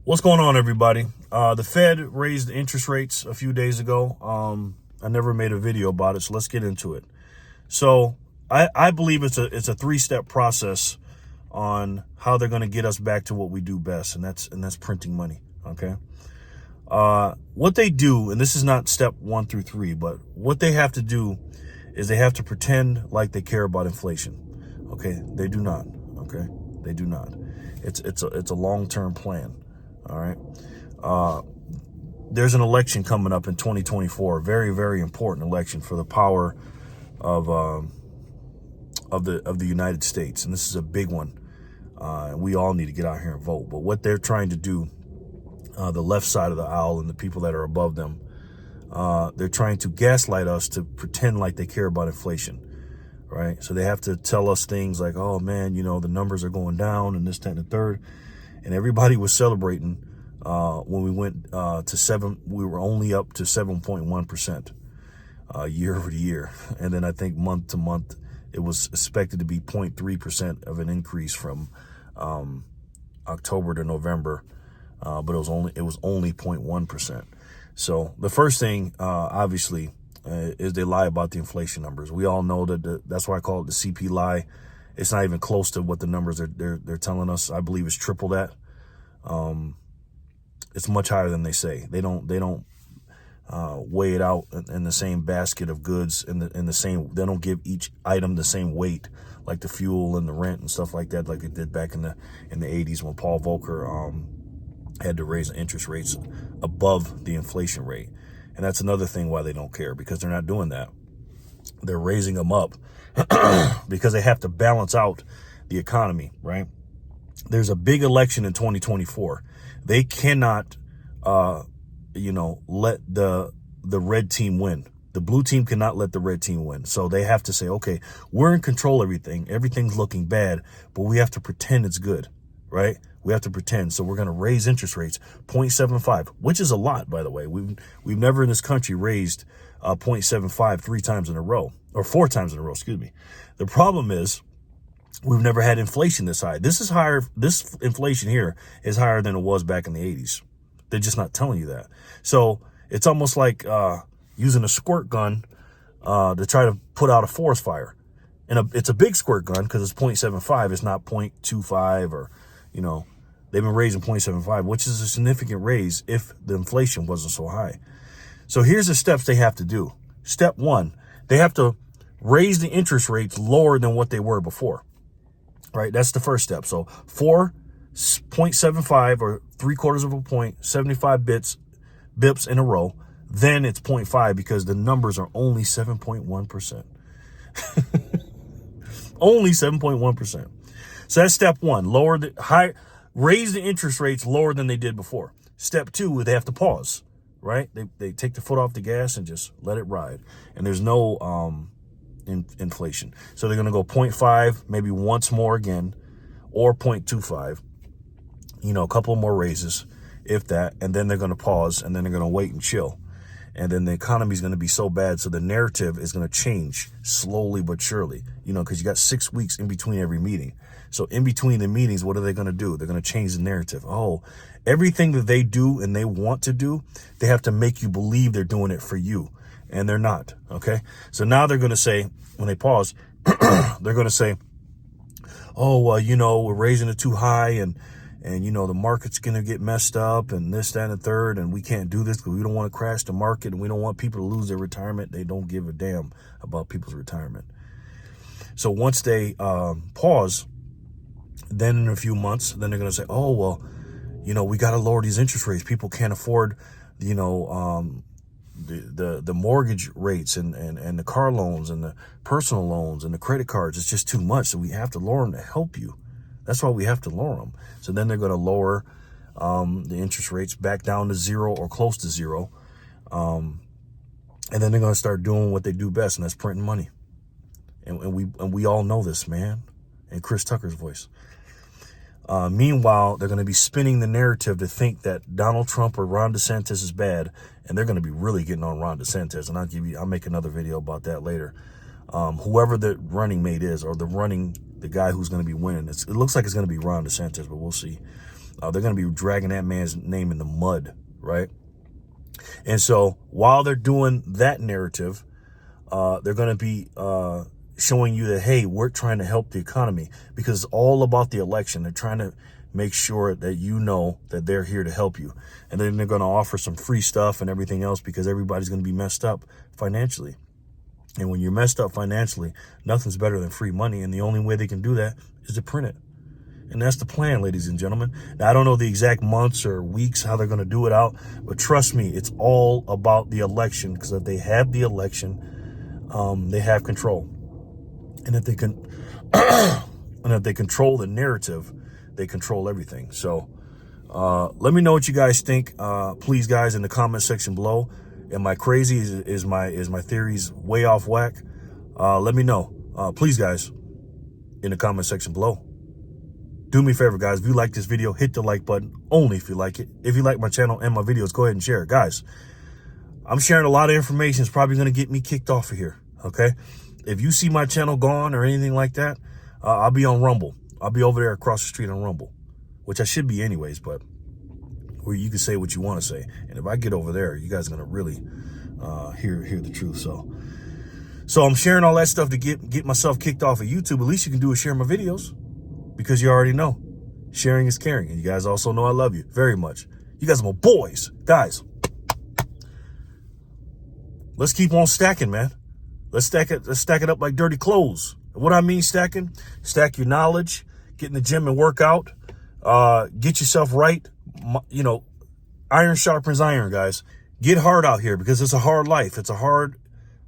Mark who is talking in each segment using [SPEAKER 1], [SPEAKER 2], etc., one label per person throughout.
[SPEAKER 1] What's going on, everybody? The Fed raised interest rates a few days ago. I never made a video about it, so let's get into it. So I believe it's a three-step process on how they're going to get us back to what we do best, and that's printing money. Okay. What they do, and this is not step 1 through 3, but what they have to do is they have to pretend like they care about inflation. Okay, they do not. Okay, they do not. It's a long-term plan. All right. There's an election coming up in 2024. Very, very important election for the power of the United States, and this is a big one. And we all need to get out here and vote. But what they're trying to do, the left side of the aisle and the people that are above them, they're trying to gaslight us to pretend like they care about inflation. Right. So they have to tell us things like, oh, man, the numbers are going down and this, that, and the third. And everybody was celebrating when we went to 7. We were only up to 7.1% year over year. And then I think month to month, it was expected to be 0.3% of an increase from October to November. But it was only 0.1%. So the first thing, obviously, is they lie about the inflation numbers. We all know that that's why I call it the CP lie. It's not even close to what the numbers they're telling us. I believe it's triple that. It's much higher than they say. They don't weigh it out in the same basket of goods in the same. They don't give each item the same weight, like the fuel and the rent and stuff like that, like it did back in the 80s when Paul Volcker had to raise interest rates above the inflation rate. And that's another thing why they don't care, because they're not doing that. They're raising them up because they have to balance out the economy, right? There's a big election in 2024. They cannot, let the red team win. The blue team cannot let the red team win. So they have to say, okay, we're in control of everything. Everything's looking bad, but we have to pretend it's good, right? We have to pretend. So we're going to raise interest rates 0.75, which is a lot, by the way. We've never in this country raised 0.75 3 times in a row, or 4 times in a row, excuse me. The problem is we've never had inflation this high. This is higher. This inflation here is higher than it was back in the 80s. They're just not telling you that. So it's almost like using a squirt gun to try to put out a forest fire. And it's a big squirt gun because it's 0.75. It's not 0.25 or, they've been raising 0.75, which is a significant raise if the inflation wasn't so high. So here's the steps they have to do. Step 1, they have to raise the interest rates lower than what they were before. Right, that's the first step. So 4.75 or 3/4 of a point, 75 bips in a row. Then it's 0.5 because the numbers are only 7.1%. Only 7.1%. So that's step 1. Raise the interest rates lower than they did before. Step 2, they have to pause. Right, they take the foot off the gas and just let it ride. And there's no inflation. So they're going to go 0.5, maybe once more again, or 0.25, a couple more raises, if that, and then they're going to pause, and then they're going to wait and chill. And then the economy is going to be so bad, so the narrative is going to change slowly but surely, because you got 6 weeks in between every meeting. So in between the meetings, what are they going to do? They're going to change the narrative. Oh, everything that they do and they want to do, they have to make you believe they're doing it for you. And they're not, okay? So now they're going to say, when they pause, they're going to say, oh, well, we're raising it too high and the market's going to get messed up and this, that, and the third, and we can't do this because we don't want to crash the market and we don't want people to lose their retirement. They don't give a damn about people's retirement. So once they pause, then in a few months, then they're going to say, oh, well, we got to lower these interest rates. People can't afford, the mortgage rates and the car loans and the personal loans and the credit cards. It's just too much. So we have to lower them to help you. That's why we have to lower them. So then they're going to lower the interest rates back down to 0 or close to 0. And then they're going to start doing what they do best, and that's printing money. And we all know this, man. In Chris Tucker's voice. Meanwhile, they're going to be spinning the narrative to think that Donald Trump or Ron DeSantis is bad, and they're going to be really getting on Ron DeSantis. And I'll make another video about that later. Whoever the running mate is, or the guy who's going to be winning, it looks like it's going to be Ron DeSantis, but we'll see. they're going to be dragging that man's name in the mud, right? And so while they're doing that narrative, they're going to be showing you that, hey, we're trying to help the economy, because it's all about the election. They're trying to make sure that you know that they're here to help you. And then they're going to offer some free stuff and everything else, because everybody's going to be messed up financially. And when you're messed up financially, nothing's better than free money. And the only way they can do that is to print it. And that's the plan, ladies and gentlemen. Now, I don't know the exact months or weeks how they're going to do it out, but trust me, it's all about the election, because if they have the election, they have control. And if they can, and if they control the narrative, they control everything. So let me know what you guys think, please, guys, in the comment section below. Am I crazy? Is my theories way off whack? Let me know, please, guys, in the comment section below. Do me a favor, guys. If you like this video, hit the like button, only if you like it. If you like my channel and my videos, go ahead and share it. Guys, I'm sharing a lot of information. It's probably going to get me kicked off of here, okay? If you see my channel gone or anything like that, I'll be on Rumble. I'll be over there across the street on Rumble, which I should be anyways, but where you can say what you want to say. And if I get over there, you guys are going to really hear the truth. So I'm sharing all that stuff to get myself kicked off of YouTube. At least you can do is share my videos, because you already know sharing is caring. And you guys also know I love you very much. You guys are my boys. Guys, let's keep on stacking, man. Let's stack it up like dirty clothes. What I mean stacking, stack your knowledge, get in the gym and work out, get yourself right. You know, iron sharpens iron, guys. Get hard out here, because it's a hard life. It's a hard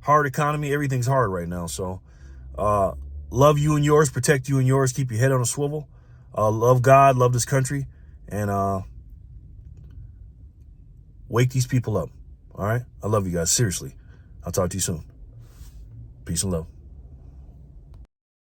[SPEAKER 1] economy. Everything's hard right now. So love you and yours, protect you and yours, keep your head on a swivel. Love God, love this country, and wake these people up. All right? I love you guys, seriously. I'll talk to you soon. Peace and love.